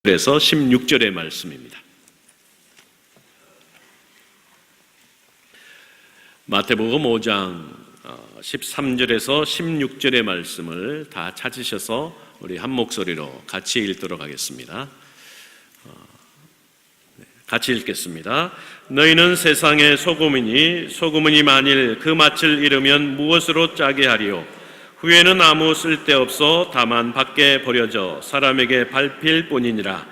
그래서 16절의 말씀입니다. 마태복음 5장 13절에서 16절의 말씀을 다 찾으셔서 우리 한 목소리로 같이 읽도록 하겠습니다. 같이 읽겠습니다. 너희는 세상의 소금이니 소금이 만일 그 맛을 잃으면 무엇으로 짜게 하리요? 후에는 아무 쓸데없어 다만 밖에 버려져 사람에게 밟힐 뿐이니라.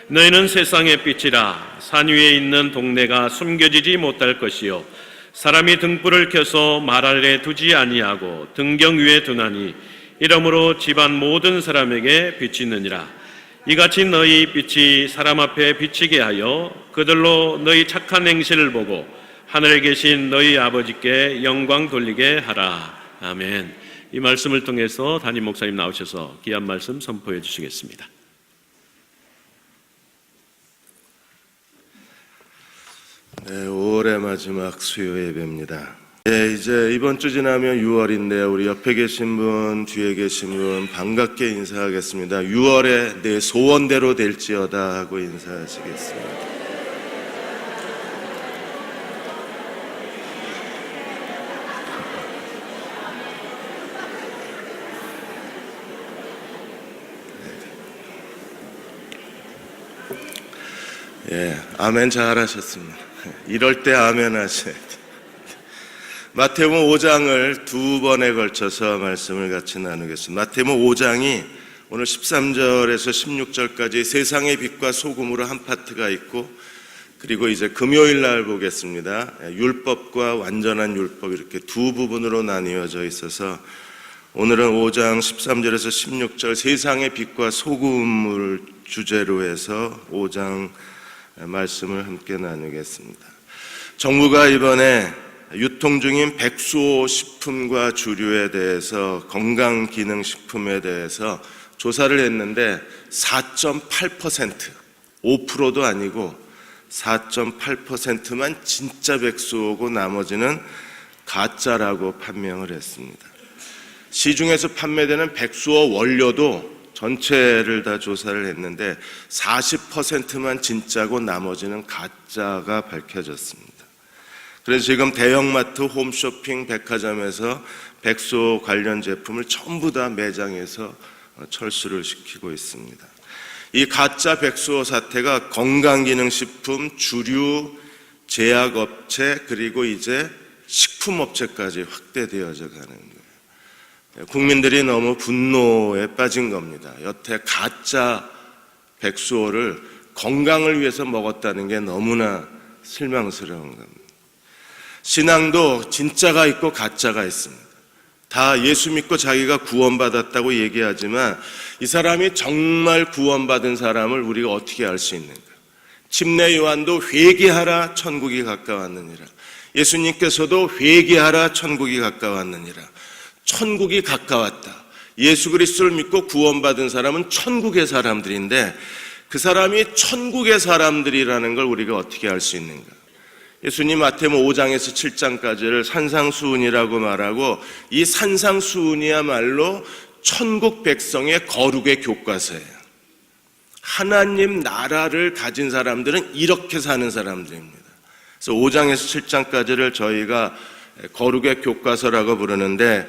너희는 세상의 빛이라. 산 위에 있는 동네가 숨겨지지 못할 것이요 사람이 등불을 켜서 말 아래 두지 아니하고 등경 위에 두나니 이러므로 집안 모든 사람에게 비치느니라. 이같이 너희 빛이 사람 앞에 비치게 하여 그들로 너희 착한 행실을 보고 하늘에 계신 너희 아버지께 영광 돌리게 하라. 아멘. 이 말씀을 통해서 담임 목사님 나오셔서 귀한 말씀 선포해 주시겠습니다. 네, 5월의 마지막 수요 예배입니다. 네, 이제 이번 주 지나면 6월인데요. 우리 옆에 계신 분, 뒤에 계신 분 반갑게 인사하겠습니다. 6월에 내 소원대로 될지어다 하고 인사하시겠습니다. 예, 아멘 잘하셨습니다. 이럴 때 아멘 하셔야 돼요. 마태복음 5장을 두 번에 걸쳐서 말씀을 같이 나누겠습니다. 마태복음 5장이 오늘 13절에서 16절까지 세상의 빛과 소금으로 한 파트가 있고, 그리고 이제 금요일 날 보겠습니다. 율법과 완전한 율법, 이렇게 두 부분으로 나뉘어져 있어서 오늘은 5장 13절에서 16절 세상의 빛과 소금을 주제로 해서 5장 말씀을 함께 나누겠습니다. 정부가 이번에 유통 중인 백수호 식품과 주류에 대해서 건강기능식품에 대해서 조사를 했는데 4.8%, 5%도 아니고 4.8%만 진짜 백수호고 나머지는 가짜라고 판명을 했습니다. 시중에서 판매되는 백수호 원료도 전체를 다 조사를 했는데 40%만 진짜고 나머지는 가짜가 밝혀졌습니다. 그래서 지금 대형마트, 홈쇼핑, 백화점에서 백수호 관련 제품을 전부 다 매장에서 철수를 시키고 있습니다. 이 가짜 백수호 사태가 건강기능식품, 주류, 제약업체, 그리고 이제 식품업체까지 확대되어져 가는 거예요. 국민들이 너무 분노에 빠진 겁니다. 여태 가짜 백수호를 건강을 위해서 먹었다는 게 너무나 실망스러운 겁니다. 신앙도 진짜가 있고 가짜가 있습니다. 다 예수 믿고 자기가 구원받았다고 얘기하지만 이 사람이 정말 구원받은 사람을 우리가 어떻게 알 수 있는가? 침례 요한도 회개하라 천국이 가까웠느니라. 예수님께서도 회개하라 천국이 가까웠느니라. 천국이 가까웠다. 예수 그리스도를 믿고 구원받은 사람은 천국의 사람들인데 그 사람이 천국의 사람들이라는 걸 우리가 어떻게 알 수 있는가? 예수님 마태복음 5장에서 7장까지를 산상수훈이라고 말하고 이 산상수훈이야말로 천국 백성의 거룩의 교과서예요. 하나님 나라를 가진 사람들은 이렇게 사는 사람들입니다. 그래서 5장에서 7장까지를 저희가 거룩의 교과서라고 부르는데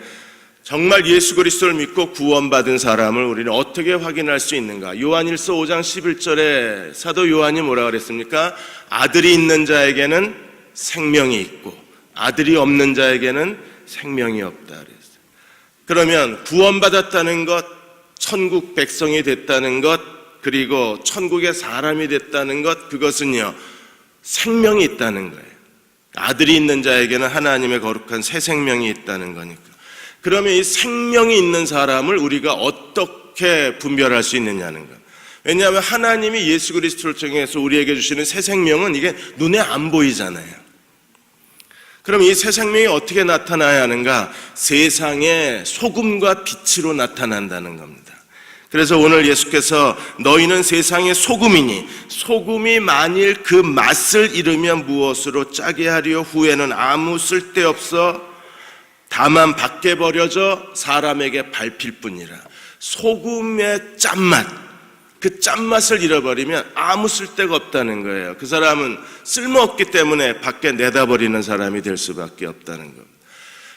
정말 예수 그리스도를 믿고 구원받은 사람을 우리는 어떻게 확인할 수 있는가? 요한일서 5장 11절에 사도 요한이 뭐라 그랬습니까? 아들이 있는 자에게는 생명이 있고 아들이 없는 자에게는 생명이 없다 그랬어요. 그러면 구원받았다는 것, 천국 백성이 됐다는 것, 그리고 천국의 사람이 됐다는 것, 그것은요 생명이 있다는 거예요. 아들이 있는 자에게는 하나님의 거룩한 새 생명이 있다는 거니까. 그러면 이 생명이 있는 사람을 우리가 어떻게 분별할 수 있느냐는 거. 왜냐하면 하나님이 예수 그리스도를 통해서 우리에게 주시는 새 생명은 이게 눈에 안 보이잖아요. 그럼 이 새 생명이 어떻게 나타나야 하는가? 세상의 소금과 빛으로 나타난다는 겁니다. 그래서 오늘 예수께서 너희는 세상의 소금이니 소금이 만일 그 맛을 잃으면 무엇으로 짜게 하리요? 후에는 아무 쓸데없어 다만 밖에 버려져 사람에게 밟힐 뿐이라. 소금의 짠맛, 그 짠맛을 잃어버리면 아무 쓸데가 없다는 거예요. 그 사람은 쓸모없기 때문에 밖에 내다버리는 사람이 될 수밖에 없다는 겁니다.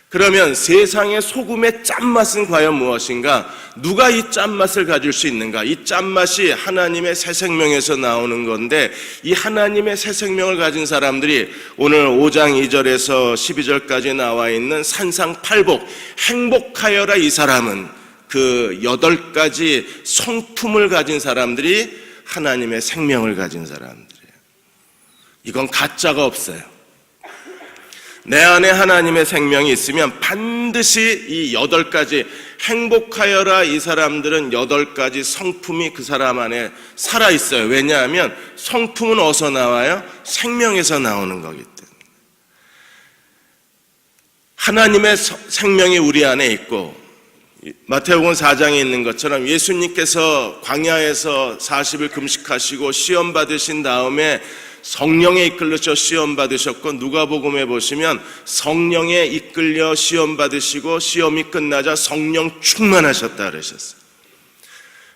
그러면 세상의 소금의 짠맛은 과연 무엇인가? 누가 이 짠맛을 가질 수 있는가? 이 짠맛이 하나님의 새 생명에서 나오는 건데, 이 하나님의 새 생명을 가진 사람들이 오늘 5장 2절에서 12절까지 나와 있는 산상팔복, 행복하여라. 이 사람은 그 8가지 성품을 가진 사람들이 하나님의 생명을 가진 사람들이에요. 이건 가짜가 없어요. 내 안에 하나님의 생명이 있으면 반드시 이 8가지, 행복하여라. 이 사람들은 8가지 성품이 그 사람 안에 살아있어요. 왜냐하면 성품은 어디서 나와요? 생명에서 나오는 거기 때문에. 하나님의 생명이 우리 안에 있고, 마태복음 4장에 있는 것처럼 예수님께서 광야에서 40일 금식하시고 시험 받으신 다음에 성령에 이끌려서 시험 받으셨고, 누가복음에 보시면 성령에 이끌려 시험 받으시고 시험이 끝나자 성령 충만하셨다 그러셨어요.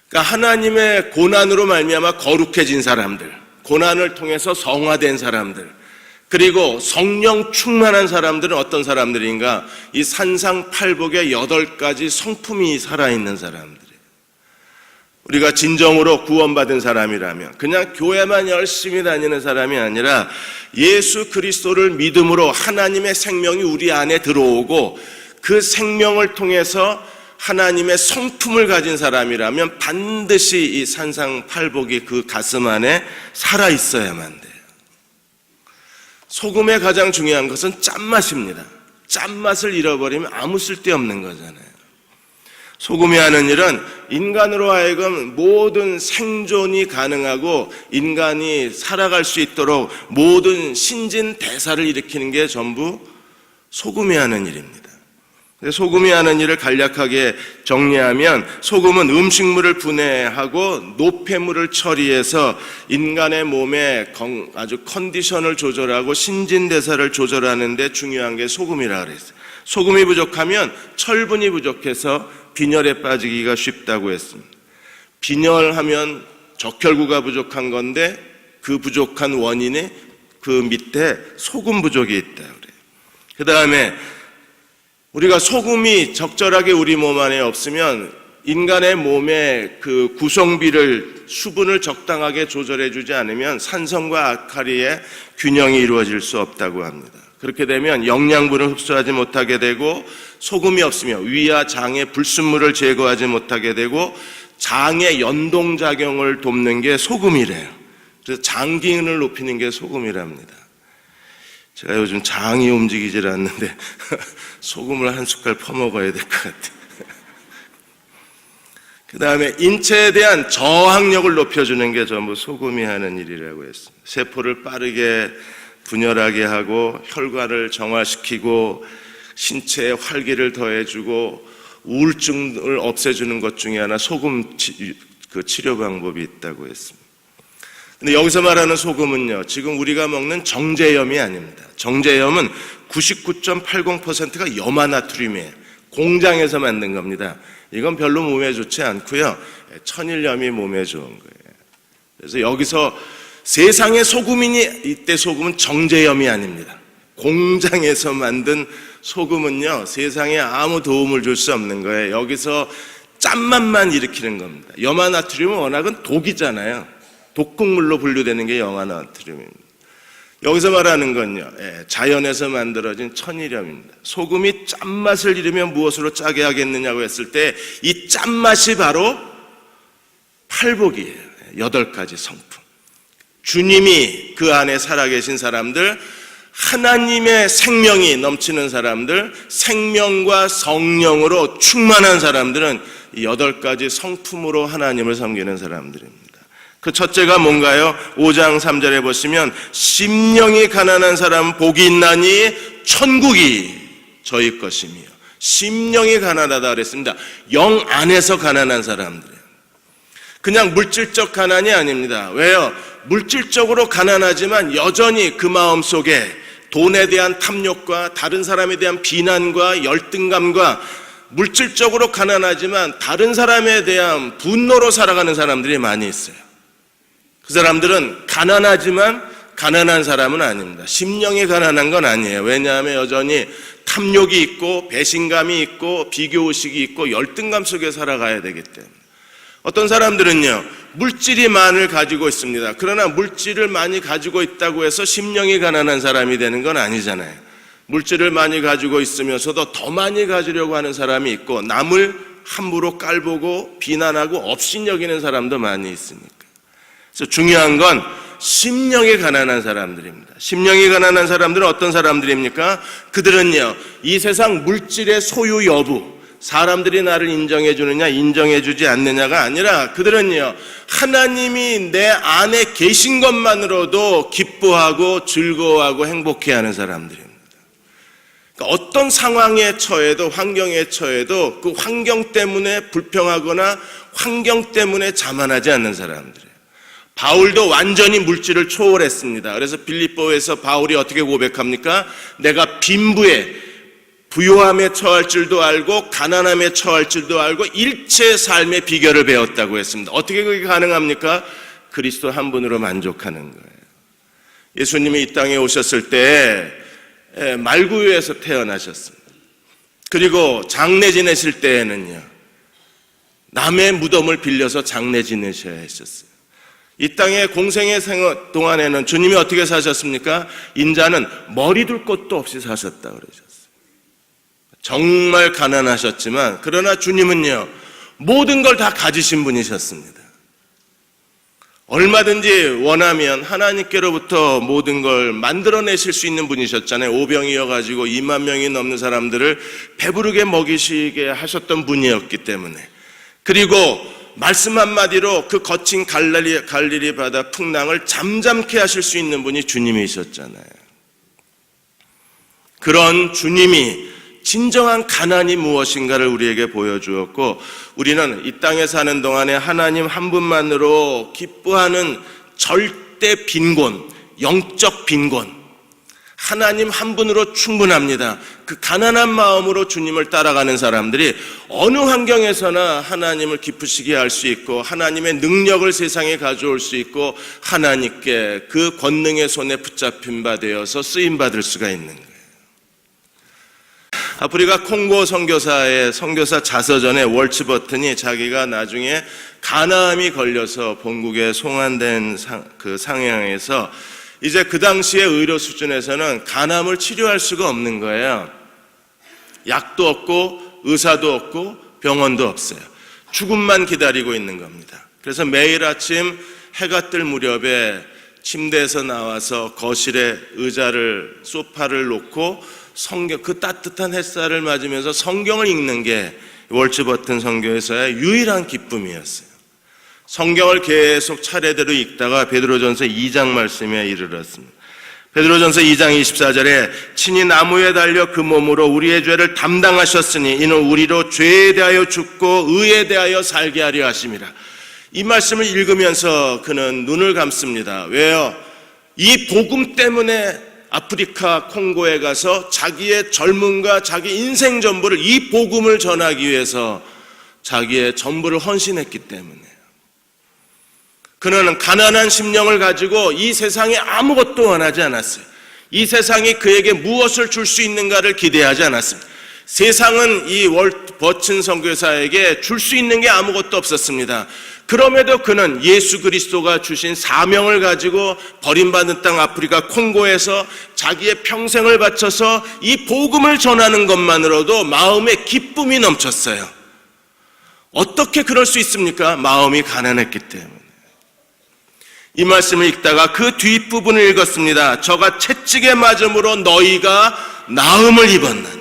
그러니까 하나님의 고난으로 말미암아 거룩해진 사람들, 고난을 통해서 성화된 사람들, 그리고 성령 충만한 사람들은 어떤 사람들인가? 이 산상팔복의 8가지 성품이 살아있는 사람들이에요. 우리가 진정으로 구원받은 사람이라면 그냥 교회만 열심히 다니는 사람이 아니라 예수 그리스도를 믿음으로 하나님의 생명이 우리 안에 들어오고 그 생명을 통해서 하나님의 성품을 가진 사람이라면 반드시 이 산상팔복이 그 가슴 안에 살아있어야만 돼요. 소금의 가장 중요한 것은 짠맛입니다. 짠맛을 잃어버리면 아무 쓸데없는 거잖아요. 소금이 하는 일은 인간으로 하여금 모든 생존이 가능하고 인간이 살아갈 수 있도록 모든 신진대사를 일으키는 게 전부 소금이 하는 일입니다. 소금이 하는 일을 간략하게 정리하면 소금은 음식물을 분해하고 노폐물을 처리해서 인간의 몸에 아주 컨디션을 조절하고 신진대사를 조절하는 데 중요한 게 소금이라 그랬어요. 소금이 부족하면 철분이 부족해서 빈혈에 빠지기가 쉽다고 했습니다. 빈혈하면 적혈구가 부족한 건데 그 부족한 원인이 그 밑에 소금 부족이 있다 그래요. 그 다음에 우리가 소금이 적절하게 우리 몸 안에 없으면 인간의 몸의 그 구성비를 수분을 적당하게 조절해 주지 않으면 산성과 알칼리의 균형이 이루어질 수 없다고 합니다. 그렇게 되면 영양분을 흡수하지 못하게 되고 소금이 없으면 위와 장의 불순물을 제거하지 못하게 되고 장의 연동작용을 돕는 게 소금이래요. 그래서 장 기능을 높이는 게 소금이랍니다. 제가 요즘 장이 움직이질 않는데 소금을 한 숟갈 퍼먹어야 될 것 같아요. 그 다음에 인체에 대한 저항력을 높여주는 게 전부 소금이 하는 일이라고 했습니다. 세포를 빠르게 분열하게 하고 혈관을 정화시키고 신체에 활기를 더해주고 우울증을 없애주는 것 중에 하나 소금 치료 방법이 있다고 했습니다. 근데 여기서 말하는 소금은요, 지금 우리가 먹는 정제염이 아닙니다. 정제염은 99.80%가 염화나트륨이에요. 공장에서 만든 겁니다. 이건 별로 몸에 좋지 않고요, 천일염이 몸에 좋은 거예요. 그래서 여기서 세상의 소금이니 이때 소금은 정제염이 아닙니다. 공장에서 만든 소금은요, 세상에 아무 도움을 줄 수 없는 거예요. 여기서 짠맛만 일으키는 겁니다. 염화나트륨은 워낙은 독이잖아요. 독극물로 분류되는 게 염화나트륨입니다. 여기서 말하는 건요, 자연에서 만들어진 천일염입니다. 소금이 짠맛을 잃으면 무엇으로 짜게 하겠느냐고 했을 때 이 짠맛이 바로 팔복이에요. 8가지 성품. 주님이 그 안에 살아계신 사람들, 하나님의 생명이 넘치는 사람들, 생명과 성령으로 충만한 사람들은 이 8가지 성품으로 하나님을 섬기는 사람들입니다. 그 첫째가 뭔가요? 5장 3절에 보시면 심령이 가난한 사람은 복이 있나니 천국이 저희 것이며, 심령이 가난하다 그랬습니다. 영 안에서 가난한 사람들이에요. 그냥 물질적 가난이 아닙니다. 왜요? 물질적으로 가난하지만 여전히 그 마음 속에 돈에 대한 탐욕과 다른 사람에 대한 비난과 열등감과 물질적으로 가난하지만 다른 사람에 대한 분노로 살아가는 사람들이 많이 있어요. 그 사람들은 가난하지만 가난한 사람은 아닙니다. 심령이 가난한 건 아니에요. 왜냐하면 여전히 탐욕이 있고 배신감이 있고 비교의식이 있고 열등감 속에 살아가야 되기 때문에. 어떤 사람들은요, 물질이 많을 가지고 있습니다. 그러나 물질을 많이 가지고 있다고 해서 심령이 가난한 사람이 되는 건 아니잖아요. 물질을 많이 가지고 있으면서도 더 많이 가지려고 하는 사람이 있고, 남을 함부로 깔보고 비난하고 업신여기는 사람도 많이 있으니까. 그래서 중요한 건 심령이 가난한 사람들입니다. 심령이 가난한 사람들은 어떤 사람들입니까? 그들은요, 이 세상 물질의 소유 여부, 사람들이 나를 인정해 주느냐 인정해 주지 않느냐가 아니라, 그들은요, 하나님이 내 안에 계신 것만으로도 기뻐하고 즐거워하고 행복해하는 사람들입니다. 그러니까 어떤 상황에 처해도, 환경에 처해도 그 환경 때문에 불평하거나 환경 때문에 자만하지 않는 사람들이에요. 바울도 완전히 물질을 초월했습니다. 그래서 빌립보에서 바울이 어떻게 고백합니까? 내가 빈부에, 부요함에 처할 줄도 알고 가난함에 처할 줄도 알고 일체의 삶의 비결을 배웠다고 했습니다. 어떻게 그게 가능합니까? 그리스도 한 분으로 만족하는 거예요. 예수님이 이 땅에 오셨을 때 말구유에서 태어나셨습니다. 그리고 장례 지내실 때에는요, 남의 무덤을 빌려서 장례 지내셔야 했었어요. 이 땅의 공생의 생활 동안에는 주님이 어떻게 사셨습니까? 인자는 머리 둘 곳도 없이 사셨다 그러셨어요. 정말 가난하셨지만, 그러나 주님은요, 모든 걸 다 가지신 분이셨습니다. 얼마든지 원하면 하나님께로부터 모든 걸 만들어내실 수 있는 분이셨잖아요. 오병이어가지고 2만 명이 넘는 사람들을 배부르게 먹이시게 하셨던 분이었기 때문에. 그리고 말씀 한마디로 그 거친 갈릴리 바다 풍랑을 잠잠케 하실 수 있는 분이 주님이셨잖아요. 그런 주님이 진정한 가난이 무엇인가를 우리에게 보여주었고, 우리는 이 땅에 사는 동안에 하나님 한 분만으로 기뻐하는 절대 빈곤, 영적 빈곤, 하나님 한 분으로 충분합니다. 그 가난한 마음으로 주님을 따라가는 사람들이 어느 환경에서나 하나님을 기쁘시게 할 수 있고, 하나님의 능력을 세상에 가져올 수 있고, 하나님께 그 권능의 손에 붙잡힌 바 되어서 쓰임받을 수가 있는 거예요. 아프리카 콩고 선교사의 선교사 자서전에 월츠 버튼이 자기가 나중에 간암이 걸려서 본국에 송환된 그 상황에서 이제 그 당시의 의료 수준에서는 간암을 치료할 수가 없는 거예요. 약도 없고 의사도 없고 병원도 없어요. 죽음만 기다리고 있는 겁니다. 그래서 매일 아침 해가 뜰 무렵에 침대에서 나와서 거실에 의자를, 소파를 놓고 성경, 그 따뜻한 햇살을 맞으면서 성경을 읽는 게 월츠 버튼 선교에서의 유일한 기쁨이었어요. 성경을 계속 차례대로 읽다가 베드로전서 2장 말씀에 이르렀습니다. 베드로전서 2장 24절에 친히 나무에 달려 그 몸으로 우리의 죄를 담당하셨으니 이는 우리로 죄에 대하여 죽고 의에 대하여 살게 하려 하심이라. 이 말씀을 읽으면서 그는 눈을 감습니다. 왜요? 이 복음 때문에 아프리카 콩고에 가서 자기의 젊음과 자기 인생 전부를, 이 복음을 전하기 위해서 자기의 전부를 헌신했기 때문에. 그는 가난한 심령을 가지고 이 세상에 아무것도 원하지 않았어요. 이 세상이 그에게 무엇을 줄 수 있는가를 기대하지 않았습니다. 세상은 이 월츠 버튼 선교사에게 줄 수 있는 게 아무것도 없었습니다. 그럼에도 그는 예수 그리스도가 주신 사명을 가지고 버림받은 땅 아프리카 콩고에서 자기의 평생을 바쳐서 이 복음을 전하는 것만으로도 마음에 기쁨이 넘쳤어요. 어떻게 그럴 수 있습니까? 마음이 가난했기 때문에. 이 말씀을 읽다가 그 뒷부분을 읽었습니다. 저가 채찍에 맞음으로 너희가 나음을 입었나니.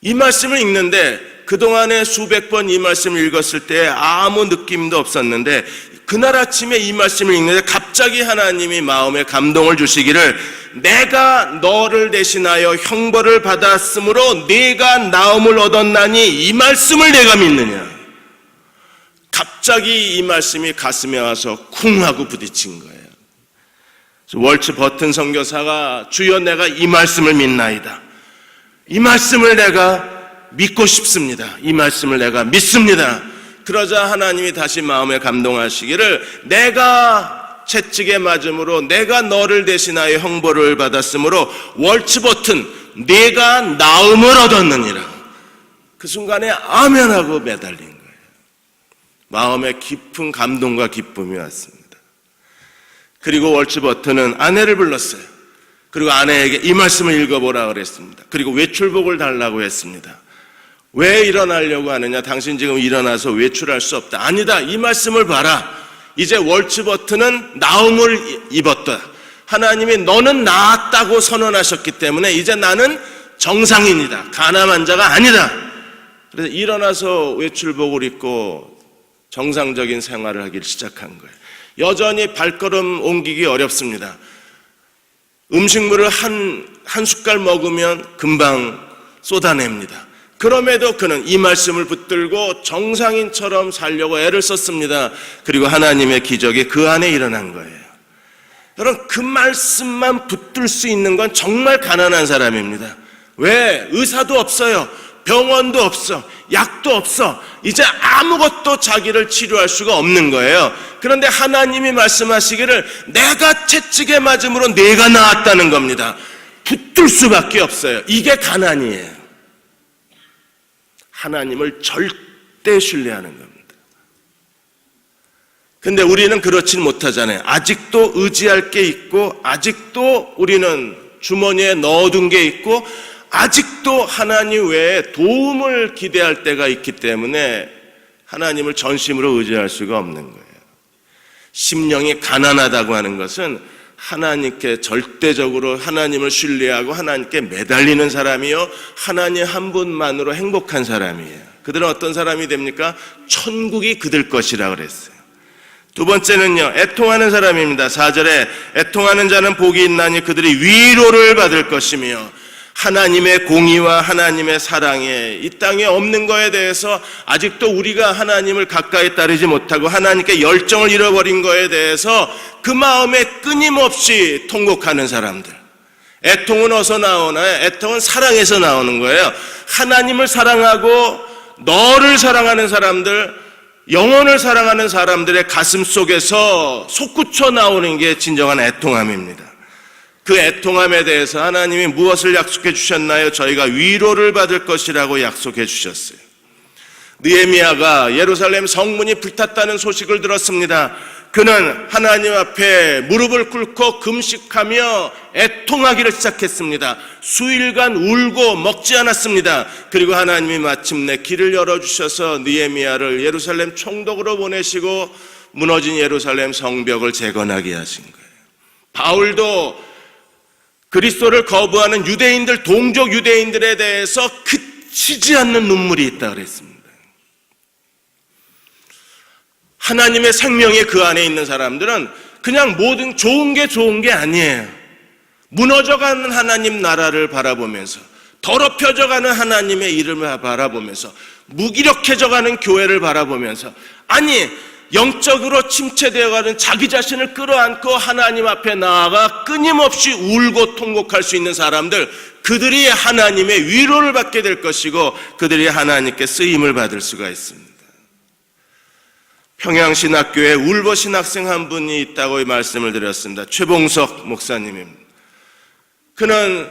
이 말씀을 읽는데 그동안에 수백 번 이 말씀을 읽었을 때 아무 느낌도 없었는데, 그날 아침에 이 말씀을 읽는데 갑자기 하나님이 마음에 감동을 주시기를, 내가 너를 대신하여 형벌을 받았으므로 네가 나음을 얻었나니 이 말씀을 내가 믿느냐. 갑자기 이 말씀이 가슴에 와서 쿵 하고 부딪힌 거예요. 월츠 버튼 선교사가 주여 내가 이 말씀을 믿나이다. 이 말씀을 내가 믿고 싶습니다. 이 말씀을 내가 믿습니다. 그러자 하나님이 다시 마음에 감동하시기를 내가 채찍에 맞음으로 내가 너를 대신하여 형벌을 받았으므로 월츠버튼 네가 나음을 얻었느니라. 그 순간에 아멘하고 매달린 거예요. 마음에 깊은 감동과 기쁨이 왔습니다. 그리고 월츠버튼은 아내를 불렀어요. 그리고 아내에게 이 말씀을 읽어보라 그랬습니다. 그리고 외출복을 달라고 했습니다. 왜 일어나려고 하느냐? 당신 지금 일어나서 외출할 수 없다. 아니다. 이 말씀을 봐라. 이제 월츠버튼은 나음을 입었다. 하나님이 너는 나았다고 선언하셨기 때문에 이제 나는 정상인이다. 가늠한 자가 아니다. 그래서 일어나서 외출복을 입고 정상적인 생활을 하기 시작한 거예요. 여전히 발걸음 옮기기 어렵습니다. 음식물을 한 숟갈 먹으면 금방 쏟아냅니다. 그럼에도 그는 이 말씀을 붙들고 정상인처럼 살려고 애를 썼습니다. 그리고 하나님의 기적이 그 안에 일어난 거예요. 여러분, 그 말씀만 붙들 수 있는 건 정말 가난한 사람입니다. 왜? 의사도 없어요. 병원도 없어. 약도 없어. 이제 아무것도 자기를 치료할 수가 없는 거예요. 그런데 하나님이 말씀하시기를 내가 채찍에 맞음으로 내가 나았다는 겁니다. 붙들 수밖에 없어요. 이게 가난이에요. 하나님을 절대 신뢰하는 겁니다. 근데 우리는 그렇진 못하잖아요. 아직도 의지할 게 있고, 아직도 우리는 주머니에 넣어둔 게 있고, 아직도 하나님 외에 도움을 기대할 때가 있기 때문에 하나님을 전심으로 의지할 수가 없는 거예요. 심령이 가난하다고 하는 것은 하나님께 절대적으로 하나님을 신뢰하고 하나님께 매달리는 사람이요, 하나님 한 분만으로 행복한 사람이에요. 그들은 어떤 사람이 됩니까? 천국이 그들 것이라 그랬어요. 두 번째는요, 애통하는 사람입니다. 4절에 애통하는 자는 복이 있나니 그들이 위로를 받을 것이며, 하나님의 공의와 하나님의 사랑에 이 땅에 없는 거에 대해서 아직도 우리가 하나님을 가까이 따르지 못하고 하나님께 열정을 잃어버린 거에 대해서 그 마음에 끊임없이 통곡하는 사람들. 애통은 어디서 나오나요? 애통은 사랑에서 나오는 거예요. 하나님을 사랑하고 너를 사랑하는 사람들, 영혼을 사랑하는 사람들의 가슴 속에서 솟구쳐 나오는 게 진정한 애통함입니다. 그 애통함에 대해서 하나님이 무엇을 약속해 주셨나요? 저희가 위로를 받을 것이라고 약속해 주셨어요. 느헤미야가 예루살렘 성문이 불탔다는 소식을 들었습니다. 그는 하나님 앞에 무릎을 꿇고 금식하며 애통하기를 시작했습니다. 수일간 울고 먹지 않았습니다. 그리고 하나님이 마침내 길을 열어주셔서 느헤미야를 예루살렘 총독으로 보내시고 무너진 예루살렘 성벽을 재건하게 하신 거예요. 바울도 그리스도를 거부하는 유대인들, 동족 유대인들에 대해서 그치지 않는 눈물이 있다 그랬습니다. 하나님의 생명이 그 안에 있는 사람들은 그냥 모든 좋은 게 아니에요. 무너져가는 하나님 나라를 바라보면서, 더럽혀져가는 하나님의 이름을 바라보면서, 무기력해져가는 교회를 바라보면서, 아니 영적으로 침체되어가는 자기 자신을 끌어안고 하나님 앞에 나아가 끊임없이 울고 통곡할 수 있는 사람들, 그들이 하나님의 위로를 받게 될 것이고 그들이 하나님께 쓰임을 받을 수가 있습니다. 평양신학교에 울버신학생 한 분이 있다고 말씀을 드렸습니다. 최봉석 목사님입니다. 그는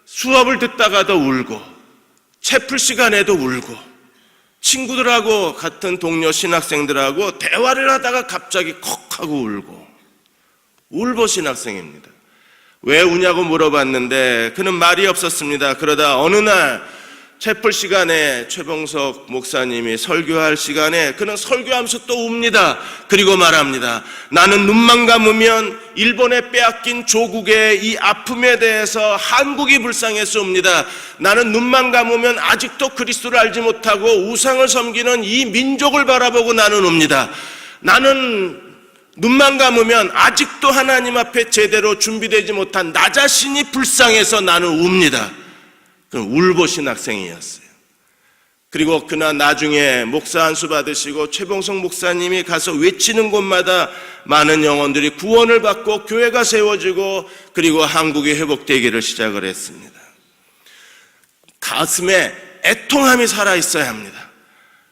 수업을 듣다가도 울고 채플 시간에도 울고 친구들하고 같은 동료 신학생들하고 대화를 하다가 갑자기 컥 하고 울고, 울보 신학생입니다. 왜 우냐고 물어봤는데 그는 말이 없었습니다. 그러다 어느 날 채플 시간에 최봉석 목사님이 설교할 시간에 그는 설교하면서 또 웁니다. 그리고 말합니다. 나는 눈만 감으면 일본에 빼앗긴 조국의 이 아픔에 대해서 한국이 불쌍해서 웁니다. 나는 눈만 감으면 아직도 그리스도를 알지 못하고 우상을 섬기는 이 민족을 바라보고 나는 웁니다. 나는 눈만 감으면 아직도 하나님 앞에 제대로 준비되지 못한 나 자신이 불쌍해서 나는 웁니다. 울보신 학생이었어요. 그리고 그날 나중에 목사 안수 받으시고 최봉석 목사님이 가서 외치는 곳마다 많은 영혼들이 구원을 받고 교회가 세워지고 그리고 한국이 회복되기를 시작을 했습니다. 가슴에 애통함이 살아있어야 합니다.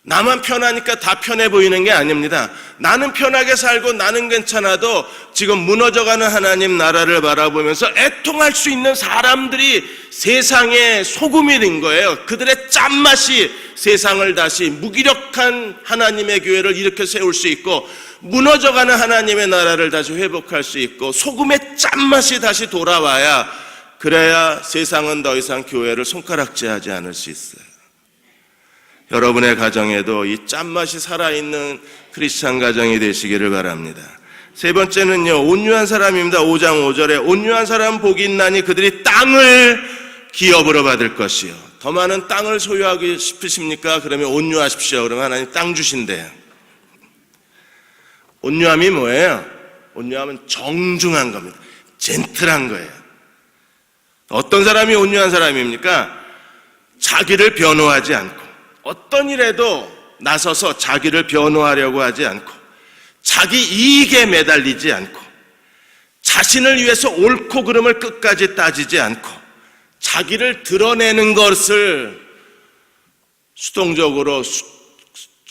나만 편하니까 다 편해 보이는 게 아닙니다. 나는 편하게 살고 나는 괜찮아도 지금 무너져가는 하나님 나라를 바라보면서 애통할 수 있는 사람들이 세상의 소금이 된 거예요. 그들의 짠맛이 세상을 다시 무기력한 하나님의 교회를 일으켜 세울 수 있고, 무너져가는 하나님의 나라를 다시 회복할 수 있고, 소금의 짠맛이 다시 돌아와야, 그래야 세상은 더 이상 교회를 손가락질하지 않을 수 있어요. 여러분의 가정에도 이 짠맛이 살아있는 크리스찬 가정이 되시기를 바랍니다. 세 번째는요, 온유한 사람입니다. 5장 5절에 온유한 사람 복이 있나니 그들이 땅을 기업으로 받을 것이요. 더 많은 땅을 소유하고 싶으십니까? 그러면 온유하십시오. 그러면 하나님 땅 주신대요. 온유함이 뭐예요? 온유함은 정중한 겁니다. 젠틀한 거예요. 어떤 사람이 온유한 사람입니까? 자기를 변호하지 않고, 어떤 일에도 나서서 자기를 변호하려고 하지 않고, 자기 이익에 매달리지 않고, 자신을 위해서 옳고 그름을 끝까지 따지지 않고, 자기를 드러내는 것을 수동적으로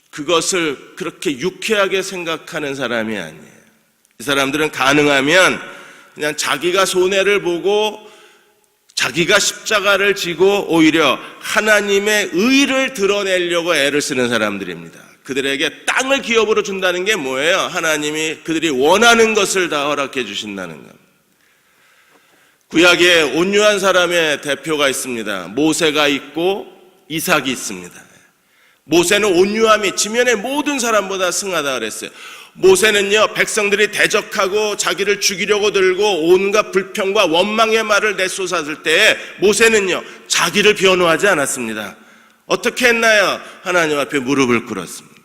그것을 그렇게 유쾌하게 생각하는 사람이 아니에요. 이 사람들은 가능하면 그냥 자기가 손해를 보고 자기가 십자가를 지고 오히려 하나님의 의를 드러내려고 애를 쓰는 사람들입니다. 그들에게 땅을 기업으로 준다는 게 뭐예요? 하나님이 그들이 원하는 것을 다 허락해 주신다는 겁니다. 구약에 온유한 사람의 대표가 있습니다. 모세가 있고 이삭이 있습니다. 모세는 온유함이 지면의 모든 사람보다 승하다 그랬어요. 모세는요, 백성들이 대적하고 자기를 죽이려고 들고 온갖 불평과 원망의 말을 내쏟았을 때에 모세는요, 자기를 변호하지 않았습니다. 어떻게 했나요? 하나님 앞에 무릎을 꿇었습니다.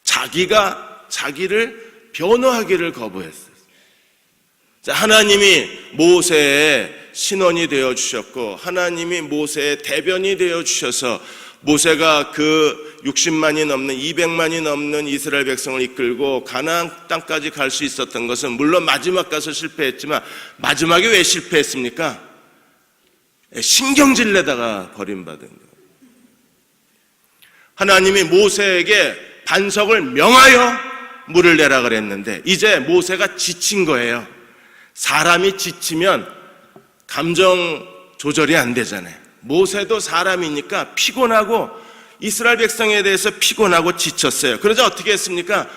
자기가 자기를 변호하기를 거부했어요. 자, 하나님이 모세의 신원이 되어주셨고, 하나님이 모세의 대변이 되어주셔서 모세가 그 60만이 넘는 200만이 넘는 이스라엘 백성을 이끌고 가나안 땅까지 갈 수 있었던 것은, 물론 마지막 가서 실패했지만 마지막에 왜 실패했습니까? 신경질 내다가 버림받은 거예요. 하나님이 모세에게 반석을 명하여 물을 내라 그랬는데 이제 모세가 지친 거예요. 사람이 지치면 감정 조절이 안 되잖아요. 모세도 사람이니까 피곤하고 이스라엘 백성에 대해서 피곤하고 지쳤어요. 그러자 어떻게 했습니까?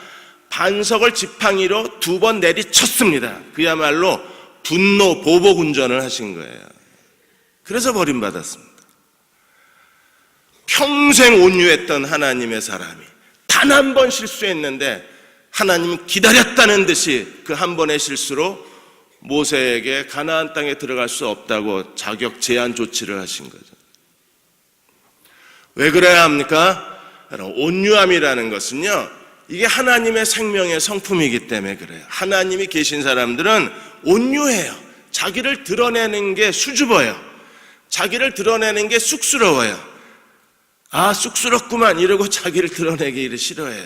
반석을 지팡이로 2번 내리쳤습니다. 그야말로 분노 보복 운전을 하신 거예요. 그래서 버림받았습니다. 평생 온유했던 하나님의 사람이 단 한 번 실수했는데 하나님이 기다렸다는 듯이 그 한 번의 실수로 모세에게 가나안 땅에 들어갈 수 없다고 자격 제한 조치를 하신 거죠. 왜 그래야 합니까? 온유함이라는 것은요, 이게 하나님의 생명의 성품이기 때문에 그래요. 하나님이 계신 사람들은 온유해요. 자기를 드러내는 게 수줍어요. 자기를 드러내는 게 쑥스러워요. 아, 쑥스럽구만 이러고 자기를 드러내기를 싫어해요.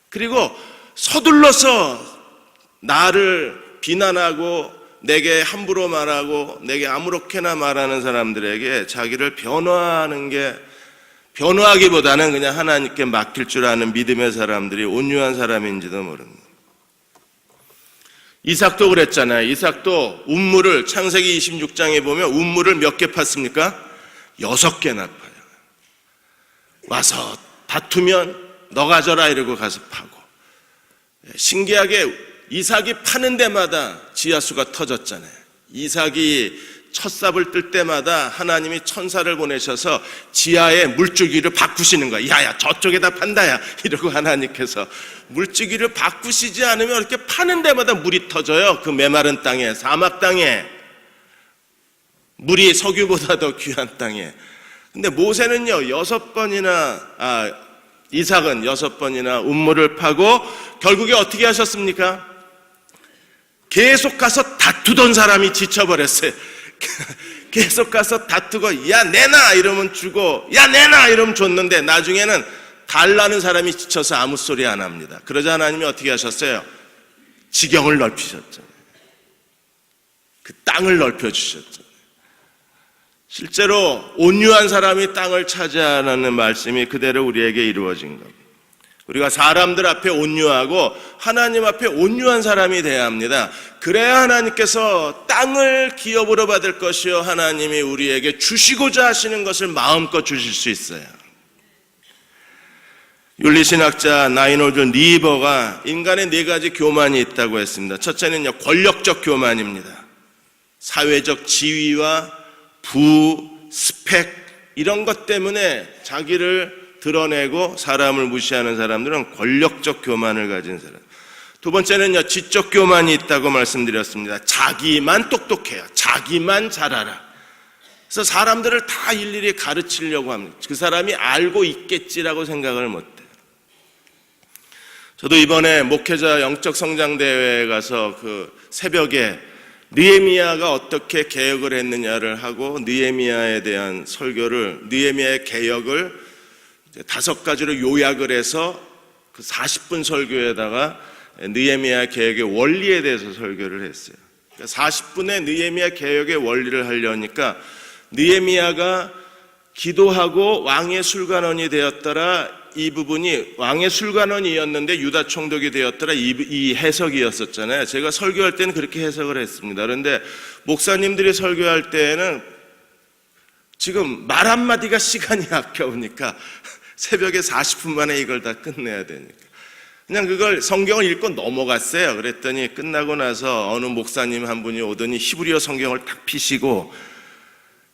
그리고 서둘러서 나를 비난하고 내게 함부로 말하고 내게 아무렇게나 말하는 사람들에게 자기를 변호하기보다는 그냥 하나님께 맡길 줄 아는 믿음의 사람들이 온유한 사람인지도 모릅니다. 이삭도 그랬잖아요. 이삭도 운물을, 창세기 26장에 보면 운물을 몇 개 팠습니까? 6개나 파요. 와서 다투면 너 가져라 이러고 가서 파고, 신기하게 이삭이 파는 데마다 지하수가 터졌잖아요. 이삭이 첫 삽을 뜰 때마다 하나님이 천사를 보내셔서 지하의 물줄기를 바꾸시는 거야. 야야 저쪽에다 판다야 이러고 하나님께서 물줄기를 바꾸시지 않으면 이렇게 파는 데마다 물이 터져요. 그 메마른 땅에, 사막 땅에, 물이 석유보다 더 귀한 땅에. 근데 모세는요, 이삭은 6번이나 운물을 파고 결국에 어떻게 하셨습니까? 계속 가서 다투던 사람이 지쳐버렸어요. 계속 가서 다투고 야 내놔 이러면 주고 야 내놔 이러면 줬는데 나중에는 달라는 사람이 지쳐서 아무 소리 안 합니다. 그러자 하나님이 어떻게 하셨어요? 지경을 넓히셨죠. 그 땅을 넓혀주셨죠. 실제로 온유한 사람이 땅을 차지하라는 말씀이 그대로 우리에게 이루어진 겁니다. 우리가 사람들 앞에 온유하고 하나님 앞에 온유한 사람이 되어야 합니다. 그래야 하나님께서 땅을 기업으로 받을 것이요 하나님이 우리에게 주시고자 하시는 것을 마음껏 주실 수 있어요. 윤리신학자 나이놀드 니버가 인간의 4가지 교만이 있다고 했습니다. 첫째는요, 권력적 교만입니다. 사회적 지위와 부, 스펙 이런 것 때문에 자기를 드러내고 사람을 무시하는 사람들은 권력적 교만을 가진 사람. 두 번째는요, 지적 교만이 있다고 말씀드렸습니다. 자기만 똑똑해요. 자기만 잘 알아. 그래서 사람들을 다 일일이 가르치려고 합니다. 그 사람이 알고 있겠지라고 생각을 못해요. 저도 이번에 목회자 영적 성장 대회에 가서 그 새벽에 느헤미야가 어떻게 개혁을 했느냐를 하고 느헤미야에 대한 설교를, 느헤미야의 개혁을 5가지로 요약을 해서 그 40분 설교에다가 느헤미야 개혁의 원리에 대해서 설교를 했어요. 40분의 느헤미야 개혁의 원리를 하려니까 느헤미야가 기도하고 왕의 술관원이 되었더라, 이 부분이 왕의 술관원이었는데 유다 총독이 되었더라, 이 해석이었었잖아요. 제가 설교할 때는 그렇게 해석을 했습니다. 그런데 목사님들이 설교할 때는 지금 말 한마디가 시간이 아까우니까 새벽에 40분 만에 이걸 다 끝내야 되니까 그냥 그걸 성경을 읽고 넘어갔어요. 그랬더니 끝나고 나서 어느 목사님 한 분이 오더니 히브리어 성경을 탁 피시고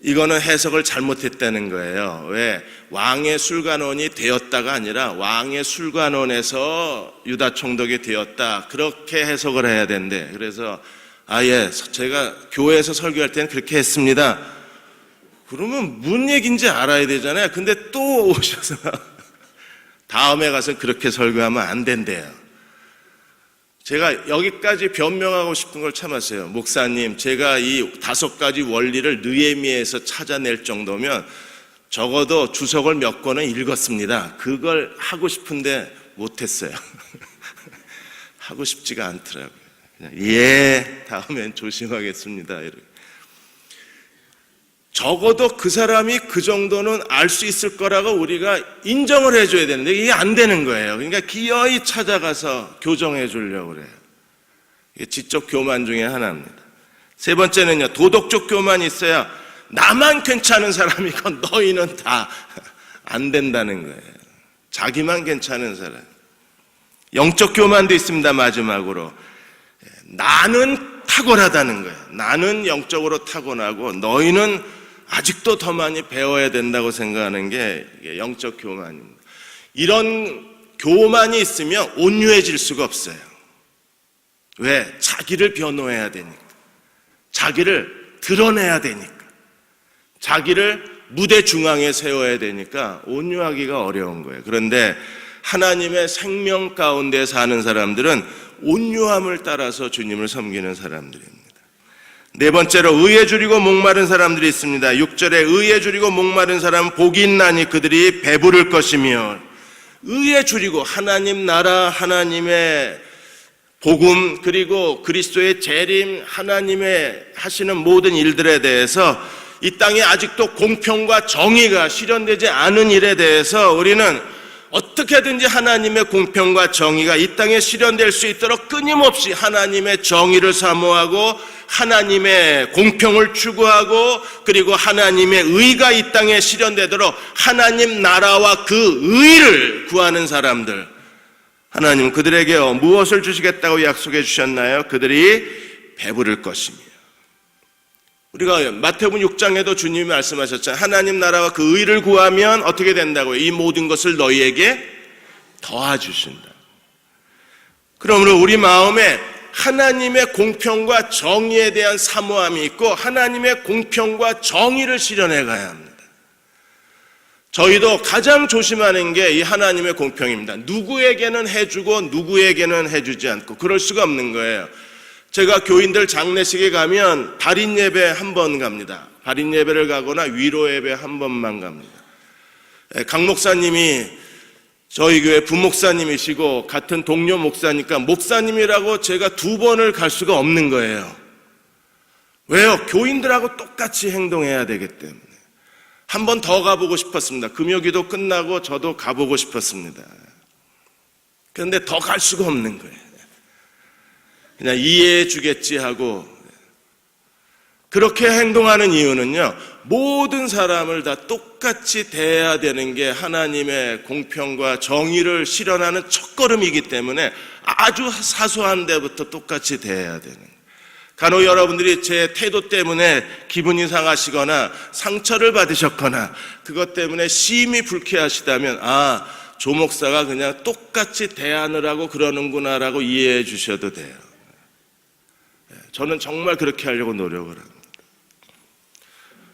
이거는 해석을 잘못했다는 거예요. 왜? 왕의 술관원이 되었다가 아니라 왕의 술관원에서 유다 총독이 되었다, 그렇게 해석을 해야 된대. 그래서 예, 제가 교회에서 설교할 때는 그렇게 했습니다. 그러면 뭔 얘기인지 알아야 되잖아요. 근데 또 오셔서 다음에 가서 그렇게 설교하면 안 된대요. 제가 여기까지 변명하고 싶은 걸 참았어요. 목사님, 제가 이 5가지 원리를 느헤미야에서 찾아낼 정도면 적어도 주석을 몇 권은 읽었습니다. 그걸 하고 싶은데 못했어요. 하고 싶지가 않더라고요. 그냥 다음엔 조심하겠습니다. 이렇게. 적어도 그 사람이 그 정도는 알 수 있을 거라고 우리가 인정을 해줘야 되는데 이게 안 되는 거예요. 그러니까 기어이 찾아가서 교정해 주려고 그래요. 이게 지적 교만 중에 하나입니다. 세 번째는요, 도덕적 교만이 있어야 나만 괜찮은 사람이고 너희는 다 안 된다는 거예요. 자기만 괜찮은 사람. 영적 교만도 있습니다. 마지막으로 나는 탁월하다는 거예요. 나는 영적으로 타고나고 너희는 아직도 더 많이 배워야 된다고 생각하는 게 영적 교만입니다. 이런 교만이 있으면 온유해질 수가 없어요. 왜? 자기를 변호해야 되니까. 자기를 드러내야 되니까. 자기를 무대 중앙에 세워야 되니까 온유하기가 어려운 거예요. 그런데 하나님의 생명 가운데 사는 사람들은 온유함을 따라서 주님을 섬기는 사람들입니다. 네 번째로 의에 줄이고 목마른 사람들이 있습니다. 6절에 의에 줄이고 목마른 사람은 복이 있나니 그들이 배부를 것이며, 의에 줄이고 하나님 나라, 하나님의 복음, 그리고 그리스도의 재림, 하나님의 하시는 모든 일들에 대해서 이 땅에 아직도 공평과 정의가 실현되지 않은 일에 대해서 우리는 어떻게든지 하나님의 공평과 정의가 이 땅에 실현될 수 있도록 끊임없이 하나님의 정의를 사모하고 하나님의 공평을 추구하고 그리고 하나님의 의가 이 땅에 실현되도록 하나님 나라와 그 의를 구하는 사람들, 하나님은 그들에게 무엇을 주시겠다고 약속해 주셨나요? 그들이 배부를 것이며. 우리가 마태복음 6장에도 주님이 말씀하셨잖아요. 하나님 나라와 그 의를 구하면 어떻게 된다고요? 이 모든 것을 너희에게 더해주신다. 그러므로 우리 마음에 하나님의 공평과 정의에 대한 사모함이 있고 하나님의 공평과 정의를 실현해 가야 합니다. 저희도 가장 조심하는 게 이 하나님의 공평입니다. 누구에게는 해주고 누구에게는 해주지 않고 그럴 수가 없는 거예요. 제가 교인들 장례식에 가면 발인 예배 한 번 갑니다. 발인 예배를 가거나 위로 예배 한 번만 갑니다. 강 목사님이 저희 교회 부목사님이시고 같은 동료 목사니까 목사님이라고 제가 2번을 갈 수가 없는 거예요. 왜요? 교인들하고 똑같이 행동해야 되기 때문에. 한 번 더 가보고 싶었습니다. 금요기도 끝나고 저도 가보고 싶었습니다. 그런데 더 갈 수가 없는 거예요. 그냥 이해해 주겠지 하고, 그렇게 행동하는 이유는요, 모든 사람을 다 똑같이 대해야 되는 게 하나님의 공평과 정의를 실현하는 첫걸음이기 때문에 아주 사소한 데부터 똑같이 대해야 되는 거예요. 간혹 여러분들이 제 태도 때문에 기분이 상하시거나 상처를 받으셨거나 그것 때문에 심히 불쾌하시다면, 조 목사가 그냥 똑같이 대하느라고 그러는구나라고 이해해 주셔도 돼요. 저는 정말 그렇게 하려고 노력을 합니다.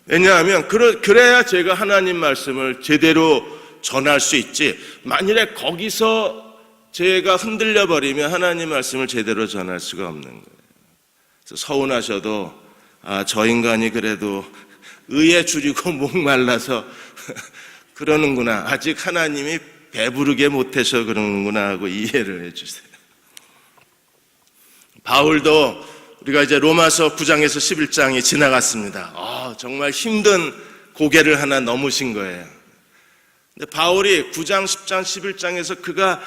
왜냐하면 그래야 제가 하나님 말씀을 제대로 전할 수 있지, 만일에 거기서 제가 흔들려 버리면 하나님 말씀을 제대로 전할 수가 없는 거예요. 그래서 서운하셔도 저 인간이 그래도 의에 줄이고 목말라서 그러는구나, 아직 하나님이 배부르게 못해서 그러는구나 하고 이해를 해주세요. 바울도 우리가 이제 로마서 9장에서 11장이 지나갔습니다. 정말 힘든 고개를 하나 넘으신 거예요. 근데 바울이 9장, 10장, 11장에서 그가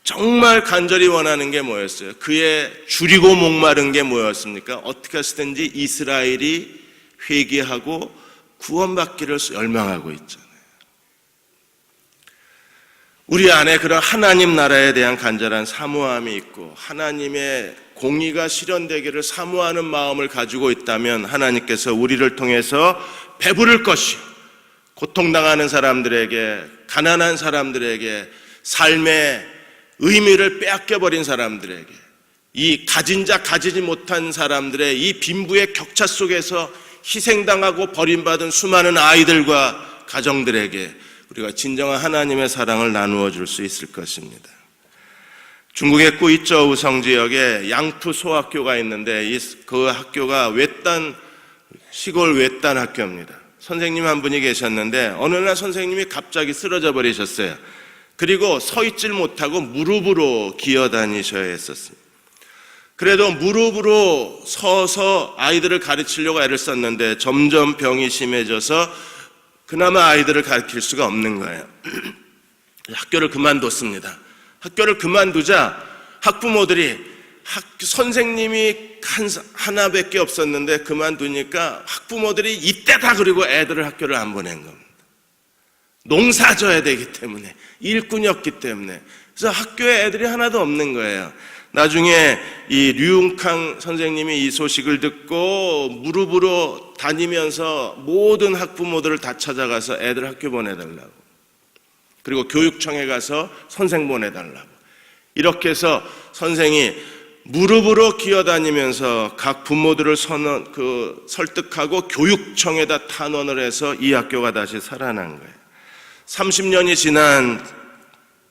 정말 간절히 원하는 게 뭐였어요? 그의 줄이고 목마른 게 뭐였습니까? 어떻게 해서든지 이스라엘이 회개하고 구원받기를 열망하고 있잖아요. 우리 안에 그런 하나님 나라에 대한 간절한 사모함이 있고 하나님의 공의가 실현되기를 사모하는 마음을 가지고 있다면 하나님께서 우리를 통해서 배부를 것이요, 고통당하는 사람들에게, 가난한 사람들에게, 삶의 의미를 빼앗겨버린 사람들에게, 이 가진 자 가지지 못한 사람들의 이 빈부의 격차 속에서 희생당하고 버림받은 수많은 아이들과 가정들에게 우리가 진정한 하나님의 사랑을 나누어 줄 수 있을 것입니다. 중국의 꾸이쩌우 성지역에 양푸 소학교가 있는데 그 학교가 시골 외딴 학교입니다. 선생님 한 분이 계셨는데 어느 날 선생님이 갑자기 쓰러져 버리셨어요. 그리고 서 있질 못하고 무릎으로 기어다니셔야 했었습니다. 그래도 무릎으로 서서 아이들을 가르치려고 애를 썼는데 점점 병이 심해져서 그나마 아이들을 가르칠 수가 없는 거예요. 학교를 그만뒀습니다. 학교를 그만두자 학부모들이 선생님이 하나밖에 없었는데 그만두니까 학부모들이 이때다 그리고 애들을 학교를 안 보낸 겁니다. 농사 져야 되기 때문에, 일꾼이었기 때문에. 그래서 학교에 애들이 하나도 없는 거예요. 나중에 이 류웅캉 선생님이 이 소식을 듣고 무릎으로 다니면서 모든 학부모들을 다 찾아가서 애들 학교 보내달라고, 그리고 교육청에 가서 선생 보내달라고, 이렇게 해서 선생이 무릎으로 기어다니면서 각 부모들을 설득하고 교육청에다 탄원을 해서 이 학교가 다시 살아난 거예요. 30년이 지난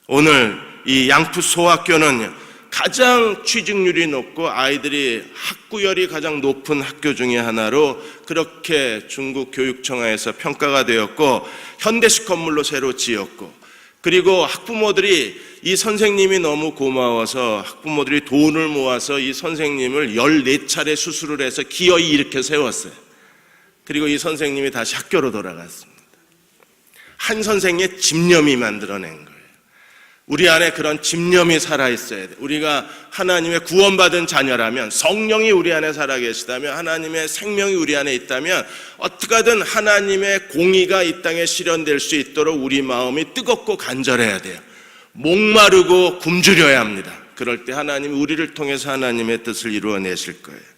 오늘 이 양푸 소학교는 가장 취직률이 높고 아이들이 학구열이 가장 높은 학교 중에 하나로 그렇게 중국 교육청에서 평가가 되었고, 현대식 건물로 새로 지었고, 그리고 학부모들이 이 선생님이 너무 고마워서 학부모들이 돈을 모아서 이 선생님을 14차례 수술을 해서 기어이 일으켜 세웠어요. 그리고 이 선생님이 다시 학교로 돌아갔습니다. 한 선생의 집념이 만들어낸 거예요. 우리 안에 그런 집념이 살아있어야 돼. 우리가 하나님의 구원받은 자녀라면, 성령이 우리 안에 살아계시다면, 하나님의 생명이 우리 안에 있다면 어떻게든 하나님의 공의가 이 땅에 실현될 수 있도록 우리 마음이 뜨겁고 간절해야 돼요. 목마르고 굶주려야 합니다. 그럴 때 하나님이 우리를 통해서 하나님의 뜻을 이루어내실 거예요.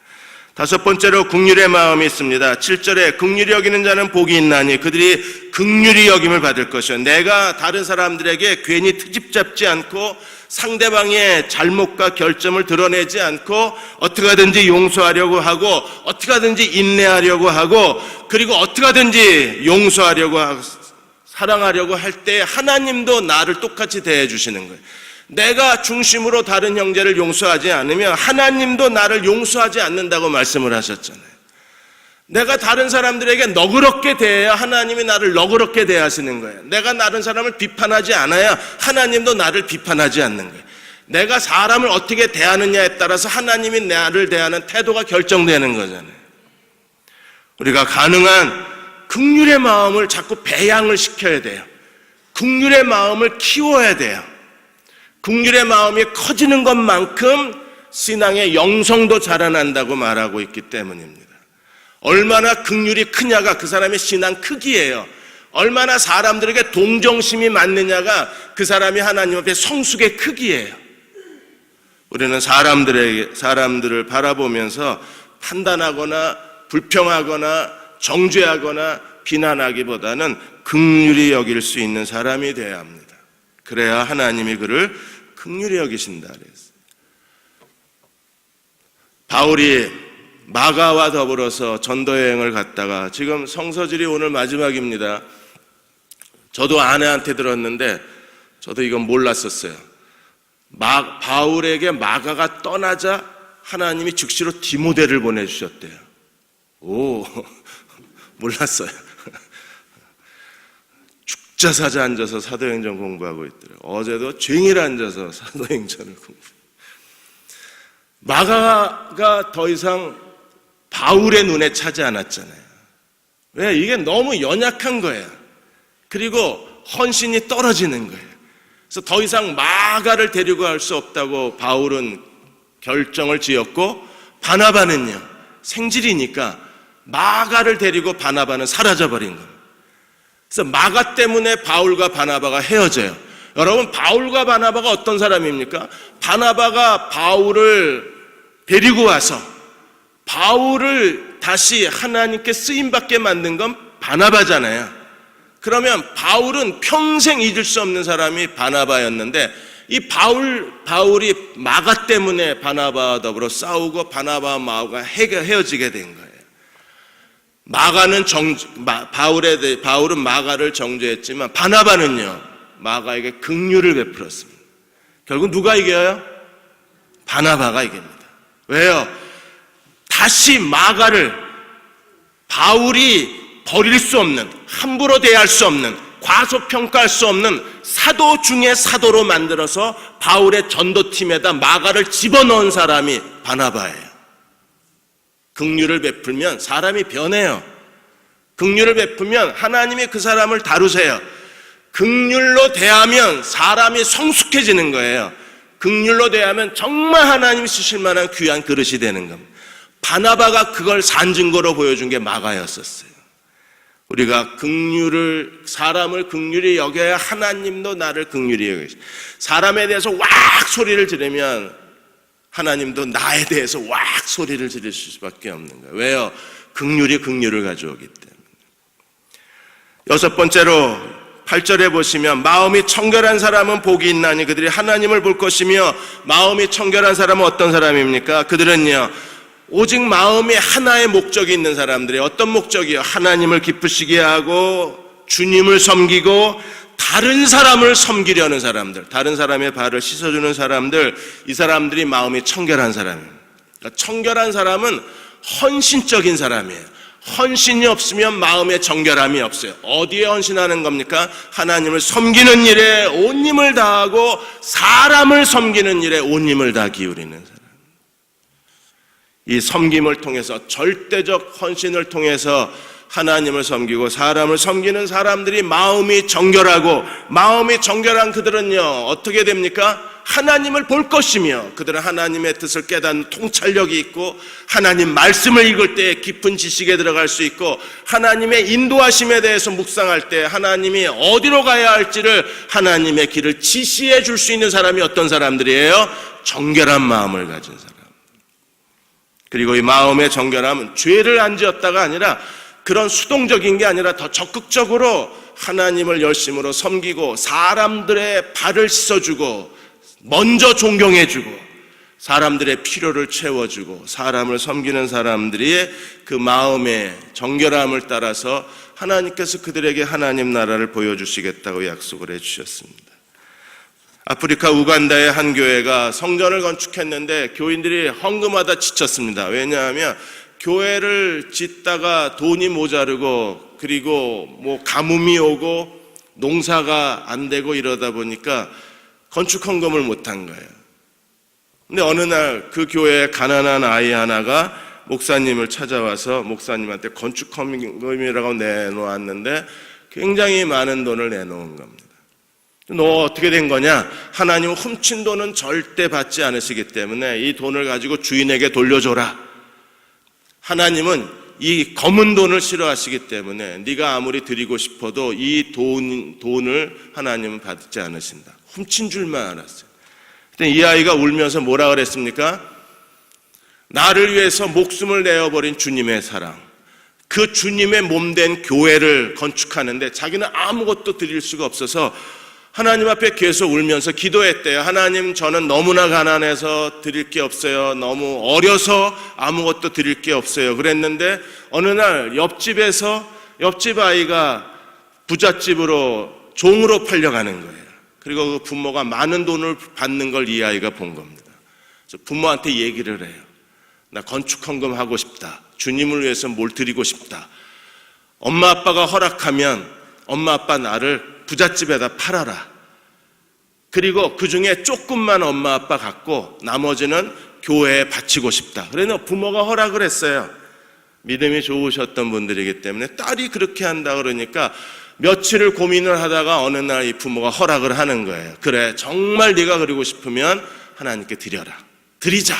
다섯 번째로 긍휼의 마음이 있습니다. 7절에 긍휼히 여기는 자는 복이 있나니 그들이 긍휼히 여김을 받을 것이요. 내가 다른 사람들에게 괜히 트집 잡지 않고 상대방의 잘못과 결점을 드러내지 않고 어떻게 하든지 용서하려고 하고 어떻게 하든지 인내하려고 하고 그리고 어떻게 하든지 용서하려고 하고 사랑하려고 할 때 하나님도 나를 똑같이 대해 주시는 거예요. 내가 중심으로 다른 형제를 용서하지 않으면 하나님도 나를 용서하지 않는다고 말씀을 하셨잖아요. 내가 다른 사람들에게 너그럽게 대해야 하나님이 나를 너그럽게 대하시는 거예요. 내가 다른 사람을 비판하지 않아야 하나님도 나를 비판하지 않는 거예요. 내가 사람을 어떻게 대하느냐에 따라서 하나님이 나를 대하는 태도가 결정되는 거잖아요. 우리가 가능한 긍휼의 마음을 자꾸 배양을 시켜야 돼요. 긍휼의 마음을 키워야 돼요. 긍휼의 마음이 커지는 것만큼 신앙의 영성도 자라난다고 말하고 있기 때문입니다. 얼마나 긍휼이 크냐가 그 사람의 신앙 크기예요. 얼마나 사람들에게 동정심이 많느냐가 그 사람이 하나님 앞에 성숙의 크기예요. 우리는 사람들을 바라보면서 판단하거나 불평하거나 정죄하거나 비난하기보다는 긍휼히 여길 수 있는 사람이 되어야 합니다. 그래야 하나님이 그를 긍휼히 여기신다 그랬어요. 바울이 마가와 더불어서 전도여행을 갔다가 지금 성서질이 오늘 마지막입니다. 저도 아내한테 들었는데 저도 이건 몰랐었어요. 바울에게 마가가 떠나자 하나님이 즉시로 디모데를 보내주셨대요. 오, 몰랐어요. 죽자사자 앉아서 사도행전 공부하고 있더라고요. 어제도 쟁일 앉아서 사도행전을 공부. 마가가 더 이상 바울의 눈에 차지 않았잖아요. 왜? 이게 너무 연약한 거예요. 그리고 헌신이 떨어지는 거예요. 그래서 더 이상 마가를 데리고 갈 수 없다고 바울은 결정을 지었고, 바나바는요, 생질이니까 마가를 데리고 바나바는 사라져버린 겁니다. 그래서 마가 때문에 바울과 바나바가 헤어져요. 여러분, 바울과 바나바가 어떤 사람입니까? 바나바가 바울을 데리고 와서 바울을 다시 하나님께 쓰임받게 만든 건 바나바잖아요. 그러면 바울은 평생 잊을 수 없는 사람이 바나바였는데, 이 바울이 마가 때문에 바나바와 더불어 싸우고 바나바와 마가 헤어지게 된 거예요. 바울은 마가를 정죄했지만 바나바는요, 마가에게 긍휼을 베풀었습니다. 결국 누가 이겨요? 바나바가 이깁니다. 왜요? 다시 마가를 바울이 버릴 수 없는, 함부로 대할 수 없는, 과소평가할 수 없는 사도 중에 사도로 만들어서 바울의 전도팀에다 마가를 집어넣은 사람이 바나바예요. 긍휼을 베풀면 사람이 변해요. 긍휼을 베풀면 하나님이 그 사람을 다루세요. 긍휼로 대하면 사람이 성숙해지는 거예요. 긍휼로 대하면 정말 하나님이 쓰실 만한 귀한 그릇이 되는 겁니다. 바나바가 그걸 산증거로 보여준 게 마가였었어요. 우리가 사람을 긍휼히 여겨야 하나님도 나를 긍휼히 여기시. 사람에 대해서 왁 소리를 지르면 하나님도 나에 대해서 왁 소리를 지를 수밖에 없는 거예요. 왜요? 긍휼이 긍휼을 가져오기 때문에. 여섯 번째로 8절에 보시면 마음이 청결한 사람은 복이 있나니 그들이 하나님을 볼 것이며, 마음이 청결한 사람은 어떤 사람입니까? 그들은요, 오직 마음에 하나의 목적이 있는 사람들이. 어떤 목적이요? 하나님을 기쁘시게 하고 주님을 섬기고 다른 사람을 섬기려는 사람들, 다른 사람의 발을 씻어주는 사람들, 이 사람들이 마음이 청결한 사람입니다. 그러니까 청결한 사람은 헌신적인 사람이에요. 헌신이 없으면 마음의 정결함이 없어요. 어디에 헌신하는 겁니까? 하나님을 섬기는 일에 온 힘을 다하고 사람을 섬기는 일에 온 힘을 다 기울이는 사람. 이 섬김을 통해서, 절대적 헌신을 통해서 하나님을 섬기고 사람을 섬기는 사람들이 마음이 정결하고, 마음이 정결한 그들은요, 어떻게 됩니까? 하나님을 볼 것이며, 그들은 하나님의 뜻을 깨닫는 통찰력이 있고, 하나님 말씀을 읽을 때 깊은 지식에 들어갈 수 있고, 하나님의 인도하심에 대해서 묵상할 때 하나님이 어디로 가야 할지를, 하나님의 길을 지시해 줄 수 있는 사람이 어떤 사람들이에요? 정결한 마음을 가진 사람. 그리고 이 마음의 정결함은 죄를 안 지었다가 아니라, 그런 수동적인 게 아니라 더 적극적으로 하나님을 열심으로 섬기고 사람들의 발을 씻어주고 먼저 존경해주고 사람들의 필요를 채워주고 사람을 섬기는 사람들이 그 마음의 정결함을 따라서 하나님께서 그들에게 하나님 나라를 보여주시겠다고 약속을 해주셨습니다. 아프리카 우간다의 한 교회가 성전을 건축했는데 교인들이 헌금하다 지쳤습니다. 왜냐하면 교회를 짓다가 돈이 모자르고, 그리고 가뭄이 오고 농사가 안 되고 이러다 보니까 건축 헌금을 못한 거예요. 근데 어느 날 그 교회에 가난한 아이 하나가 목사님을 찾아와서 목사님한테 건축헌금이라고 내놓았는데 굉장히 많은 돈을 내놓은 겁니다. 너 어떻게 된 거냐? 하나님은 훔친 돈은 절대 받지 않으시기 때문에 이 돈을 가지고 주인에게 돌려줘라. 하나님은 이 검은 돈을 싫어하시기 때문에 네가 아무리 드리고 싶어도 이 돈을 하나님은 받지 않으신다. 훔친 줄만 알았어요. 그때 이 아이가 울면서 뭐라 그랬습니까? 나를 위해서 목숨을 내어버린 주님의 사랑, 그 주님의 몸된 교회를 건축하는데 자기는 아무것도 드릴 수가 없어서 하나님 앞에 계속 울면서 기도했대요. 하나님, 저는 너무나 가난해서 드릴 게 없어요. 너무 어려서 아무것도 드릴 게 없어요. 그랬는데 어느 날 옆집 아이가 부잣집으로 종으로 팔려가는 거예요. 그리고 그 부모가 많은 돈을 받는 걸 이 아이가 본 겁니다. 그래서 부모한테 얘기를 해요. 나 건축헌금 하고 싶다. 주님을 위해서 뭘 드리고 싶다. 엄마 아빠가 허락하면 엄마 아빠 나를 부잣집에다 팔아라. 그리고 그 중에 조금만 엄마 아빠 갖고 나머지는 교회에 바치고 싶다. 그래서 부모가 허락을 했어요. 믿음이 좋으셨던 분들이기 때문에 딸이 그렇게 한다 그러니까 며칠을 고민을 하다가 어느 날 이 부모가 허락을 하는 거예요. 그래, 정말 네가 그리고 싶으면 하나님께 드려라. 드리자.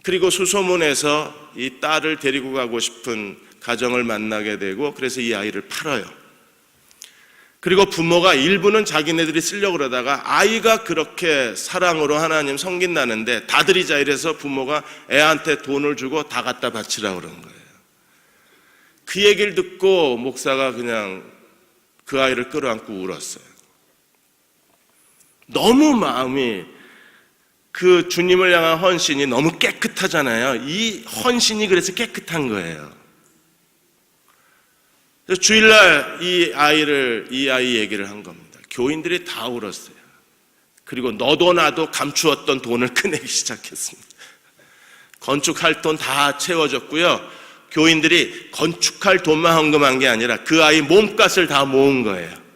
그리고 수소문해서 이 딸을 데리고 가고 싶은 가정을 만나게 되고 그래서 이 아이를 팔아요. 그리고 부모가 일부는 자기네들이 쓰려고 그러다가 아이가 그렇게 사랑으로 하나님 섬긴다는데 다 드리자 이래서 부모가 애한테 돈을 주고 다 갖다 바치라고 그런 거예요. 그 얘기를 듣고 목사가 그냥 그 아이를 끌어안고 울었어요. 너무 마음이 그 주님을 향한 헌신이 너무 깨끗하잖아요. 이 헌신이 그래서 깨끗한 거예요. 그래서 주일날 이 아이 얘기를 한 겁니다. 교인들이 다 울었어요. 그리고 너도 나도 감추었던 돈을 꺼내기 시작했습니다. 건축할 돈 다 채워졌고요. 교인들이 건축할 돈만 헌금한 게 아니라 그 아이 몸값을 다 모은 거예요.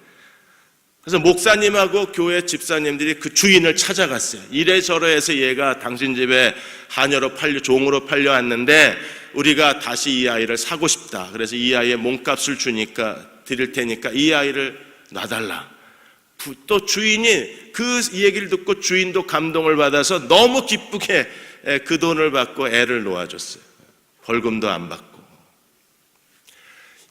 그래서 목사님하고 교회 집사님들이 그 주인을 찾아갔어요. 이래저래해서 얘가 당신 집에 하녀로 종으로 팔려왔는데 우리가 다시 이 아이를 사고 싶다. 그래서 이 아이의 몸값을 드릴 테니까 이 아이를 놔달라. 또 주인이 이 얘기를 듣고 주인도 감동을 받아서 너무 기쁘게 그 돈을 받고 애를 놓아줬어요. 벌금도 안 받고.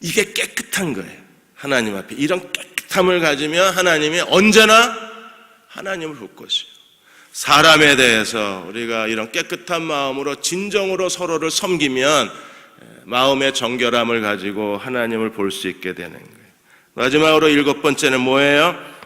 이게 깨끗한 거예요. 하나님 앞에 이런 깨끗함을 가지면 하나님이 언제나 하나님을 볼 것이에요. 사람에 대해서 우리가 이런 깨끗한 마음으로 진정으로 서로를 섬기면 마음의 정결함을 가지고 하나님을 볼 수 있게 되는 거예요. 마지막으로 7번째는 뭐예요?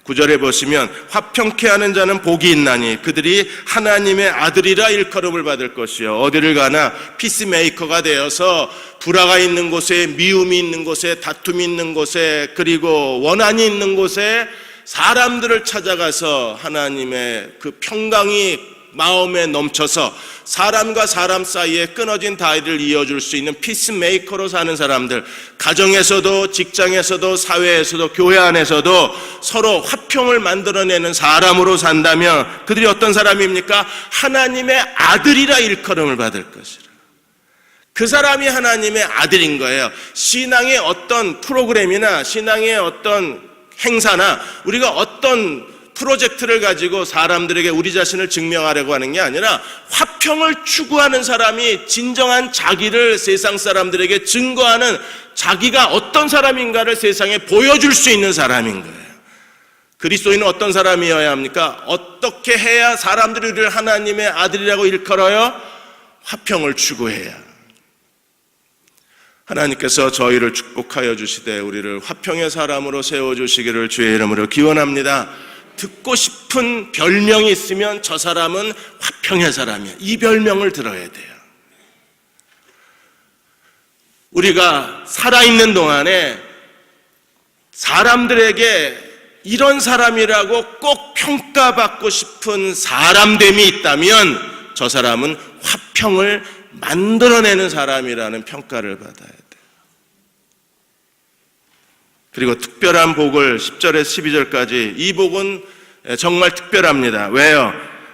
9절에 보시면 화평케 하는 자는 복이 있나니 그들이 하나님의 아들이라 일컬음을 받을 것이요. 어디를 가나 피스메이커가 되어서 불화가 있는 곳에, 미움이 있는 곳에, 다툼이 있는 곳에, 그리고 원한이 있는 곳에 사람들을 찾아가서 하나님의 그 평강이 마음에 넘쳐서 사람과 사람 사이에 끊어진 다리를 이어줄 수 있는 피스메이커로 사는 사람들, 가정에서도 직장에서도 사회에서도 교회 안에서도 서로 화평을 만들어내는 사람으로 산다면 그들이 어떤 사람입니까? 하나님의 아들이라 일컬음을 받을 것이라. 그 사람이 하나님의 아들인 거예요. 신앙의 어떤 프로그램이나 신앙의 어떤 행사나 우리가 어떤 프로젝트를 가지고 사람들에게 우리 자신을 증명하려고 하는 게 아니라 화평을 추구하는 사람이 진정한 자기를 세상 사람들에게 증거하는 자기가 어떤 사람인가를 세상에 보여줄 수 있는 사람인 거예요. 그리스도인은 어떤 사람이어야 합니까? 어떻게 해야 사람들이 우리를 하나님의 아들이라고 일컬어요? 화평을 추구해야. 하나님께서 저희를 축복하여 주시되 우리를 화평의 사람으로 세워주시기를 주의 이름으로 기원합니다. 듣고 싶은 별명이 있으면 저 사람은 화평의 사람이야. 이 별명을 들어야 돼요. 우리가 살아있는 동안에 사람들에게 이런 사람이라고 꼭 평가받고 싶은 사람됨이 있다면 저 사람은 화평을 만들어내는 사람이라는 평가를 받아야 돼요. 그리고 특별한 복을 10절에서 12절까지 이 복은 정말 특별합니다. 왜요?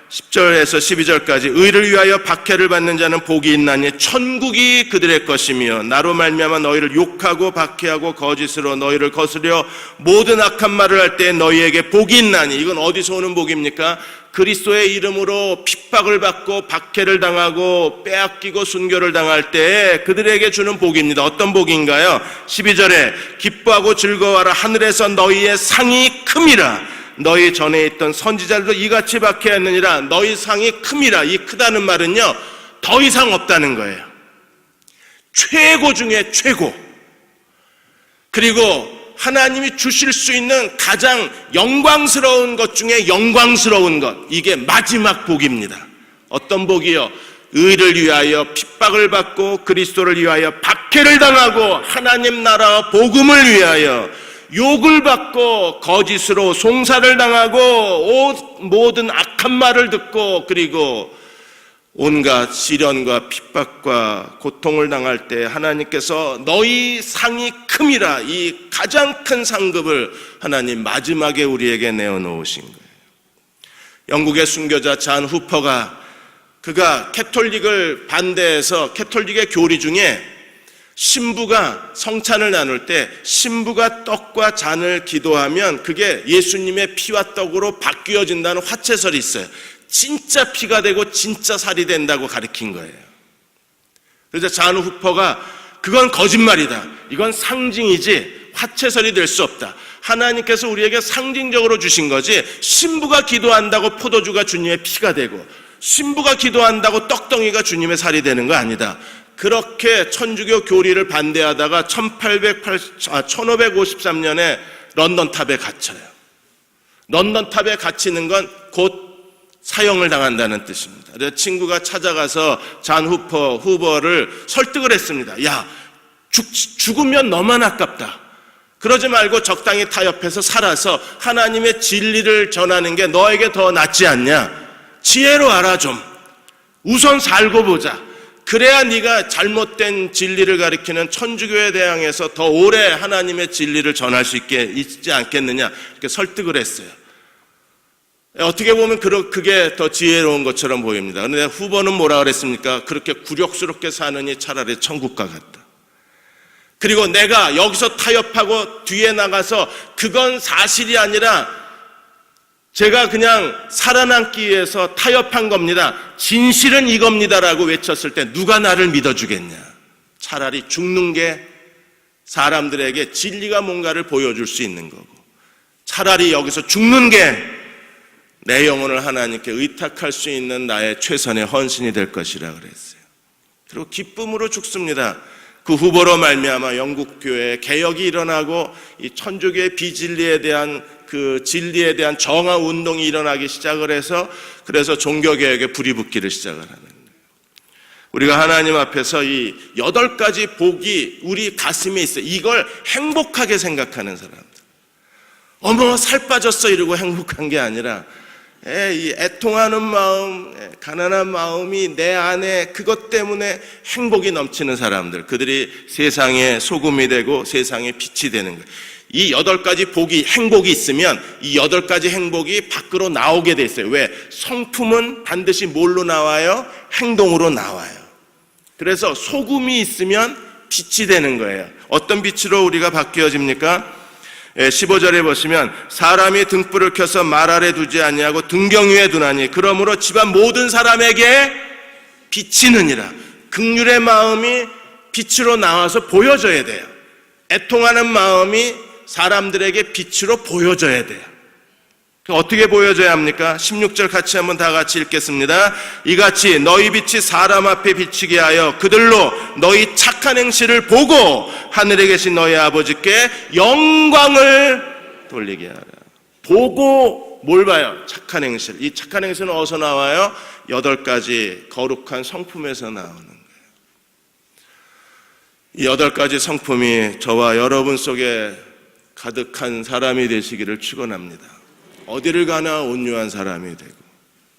10절에서 12절까지 의를 위하여 박해를 받는 자는 복이 있나니 천국이 그들의 것이며 나로 말미암아 너희를 욕하고 박해하고 거짓으로 너희를 거스려 모든 악한 말을 할 때 너희에게 복이 있나니. 이건 어디서 오는 복입니까? 그리스도의 이름으로 핍박을 받고 박해를 당하고 빼앗기고 순교를 당할 때 그들에게 주는 복입니다. 어떤 복인가요? 12절에 기뻐하고 즐거워하라 하늘에서 너희의 상이 큼이라. 너희 전에 있던 선지자들도 이같이 박해하느니라. 너희 상이 큼이라. 이 크다는 말은요, 더 이상 없다는 거예요. 최고 중에 최고. 그리고 하나님이 주실 수 있는 가장 영광스러운 것 중에 영광스러운 것, 이게 마지막 복입니다. 어떤 복이요? 의를 위하여 핍박을 받고 그리스도를 위하여 박해를 당하고 하나님 나라와 복음을 위하여 욕을 받고 거짓으로 송사를 당하고 모든 악한 말을 듣고 그리고 온갖 시련과 핍박과 고통을 당할 때 하나님께서 너희 상이 큼이라. 이 가장 큰 상급을 하나님 마지막에 우리에게 내어놓으신 거예요. 영국의 순교자 잔 후퍼가 그가 캐톨릭을 반대해서 캐톨릭의 교리 중에 신부가 성찬을 나눌 때 신부가 떡과 잔을 기도하면 그게 예수님의 피와 떡으로 바뀌어진다는 화채설이 있어요. 진짜 피가 되고 진짜 살이 된다고 가르친 거예요. 그래서 잔 후퍼가 그건 거짓말이다. 이건 상징이지 화채설이 될 수 없다. 하나님께서 우리에게 상징적으로 주신 거지 신부가 기도한다고 포도주가 주님의 피가 되고 신부가 기도한다고 떡덩이가 주님의 살이 되는 거 아니다. 그렇게 천주교 교리를 반대하다가 1553년에 런던탑에 갇혀요. 런던탑에 갇히는 건 곧 사형을 당한다는 뜻입니다. 그래서 친구가 찾아가서 잔 후버를 설득을 했습니다. 야, 죽으면 너만 아깝다. 그러지 말고 적당히 타협해서 살아서 하나님의 진리를 전하는 게 너에게 더 낫지 않냐. 지혜로 알아 좀. 우선 살고 보자. 그래야 네가 잘못된 진리를 가리키는 천주교에 대항해서 더 오래 하나님의 진리를 전할 수 있지 않겠느냐. 이렇게 설득을 했어요. 어떻게 보면 그게 더 지혜로운 것처럼 보입니다. 그런데 후보는 뭐라 그랬습니까? 그렇게 굴욕스럽게 사느니 차라리 천국과 같다. 그리고 내가 여기서 타협하고 뒤에 나가서 그건 사실이 아니라 제가 그냥 살아남기 위해서 타협한 겁니다. 진실은 이겁니다라고 외쳤을 때 누가 나를 믿어주겠냐. 차라리 죽는 게 사람들에게 진리가 뭔가를 보여줄 수 있는 거고 차라리 여기서 죽는 게 내 영혼을 하나님께 의탁할 수 있는 나의 최선의 헌신이 될 것이라 그랬어요. 그리고 기쁨으로 죽습니다. 그 후보로 말미암아 영국 교회에 개혁이 일어나고 이 천주교의 비진리에 대한 그 진리에 대한 정화 운동이 일어나기 시작을 해서 그래서 종교개혁에 불이 붙기를 시작을 하는 거예요. 우리가 하나님 앞에서 이 8가지 복이 우리 가슴에 있어요. 이걸 행복하게 생각하는 사람들. 어머 살 빠졌어 이러고 행복한 게 아니라 이 애통하는 마음, 가난한 마음이 내 안에 그것 때문에 행복이 넘치는 사람들, 그들이 세상의 소금이 되고 세상의 빛이 되는 거예요. 이 8가지 복이 행복이 있으면 이 8가지 행복이 밖으로 나오게 돼 있어요. 왜? 성품은 반드시 뭘로 나와요? 행동으로 나와요. 그래서 소금이 있으면 빛이 되는 거예요. 어떤 빛으로 우리가 바뀌어집니까? 15절에 보시면 사람이 등불을 켜서 말 아래 두지 아니하고 등경 위에 두나니 그러므로 집안 모든 사람에게 비치느니라. 긍휼의 마음이 빛으로 나와서 보여져야 돼요. 애통하는 마음이 사람들에게 빛으로 보여져야 돼요. 어떻게 보여져야 합니까? 16절 같이 한번 다 같이 읽겠습니다. 이같이 너희 빛이 사람 앞에 비치게 하여 그들로 너희 착한 행실을 보고 하늘에 계신 너희 아버지께 영광을 돌리게 하라. 보고 뭘 봐요? 착한 행실. 이 착한 행실은 어디서 나와요? 8가지 거룩한 성품에서 나오는 거예요. 이 8가지 성품이 저와 여러분 속에 가득한 사람이 되시기를 축원합니다. 어디를 가나 온유한 사람이 되고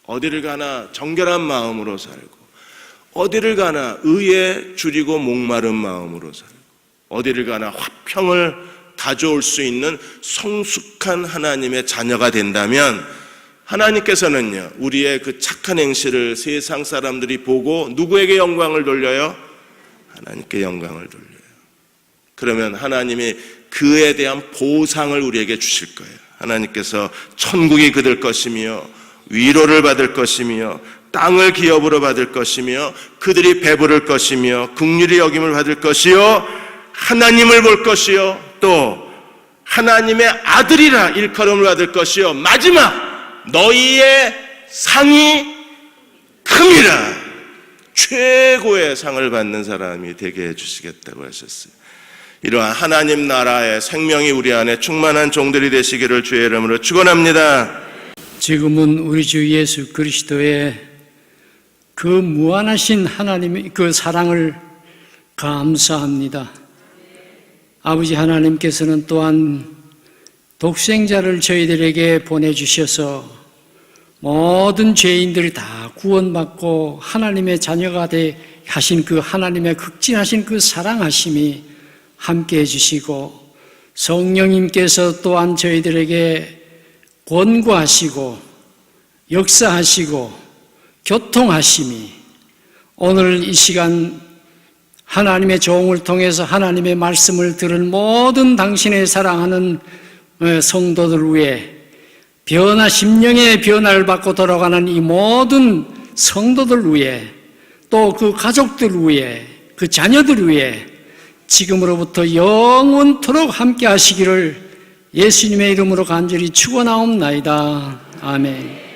어디를 가나 정결한 마음으로 살고 어디를 가나 의에 줄이고 목마른 마음으로 살고 어디를 가나 화평을 가져올 수 있는 성숙한 하나님의 자녀가 된다면 하나님께서는요, 우리의 그 착한 행실을 세상 사람들이 보고 누구에게 영광을 돌려요? 하나님께 영광을 돌려요. 그러면 하나님이 그에 대한 보상을 우리에게 주실 거예요. 하나님께서 천국이 그들 것이며 위로를 받을 것이며 땅을 기업으로 받을 것이며 그들이 배부를 것이며 긍휼히 여김을 받을 것이요 하나님을 볼 것이요 또 하나님의 아들이라 일컬음을 받을 것이요 마지막 너희의 상이 큼이라 최고의 상을 받는 사람이 되게 해주시겠다고 하셨어요. 이러한 하나님 나라의 생명이 우리 안에 충만한 종들이 되시기를 주의 이름으로 축원합니다. 지금은 우리 주 예수 그리스도의 그 무한하신 하나님의 그 사랑을 감사합니다. 아버지 하나님께서는 또한 독생자를 저희들에게 보내주셔서 모든 죄인들이 다 구원받고 하나님의 자녀가 하신 그 하나님의 극진하신 그 사랑하심이 함께 해주시고 성령님께서 또한 저희들에게 권고하시고 역사하시고 교통하심이 오늘 이 시간 하나님의 종을 통해서 하나님의 말씀을 들은 모든 당신의 사랑하는 성도들 위해 심령의 변화를 받고 돌아가는 이 모든 성도들 위해 또 그 가족들 위해 그 자녀들 위해 지금으로부터 영원토록 함께 하시기를 예수님의 이름으로 간절히 축원하옵나이다. 아멘.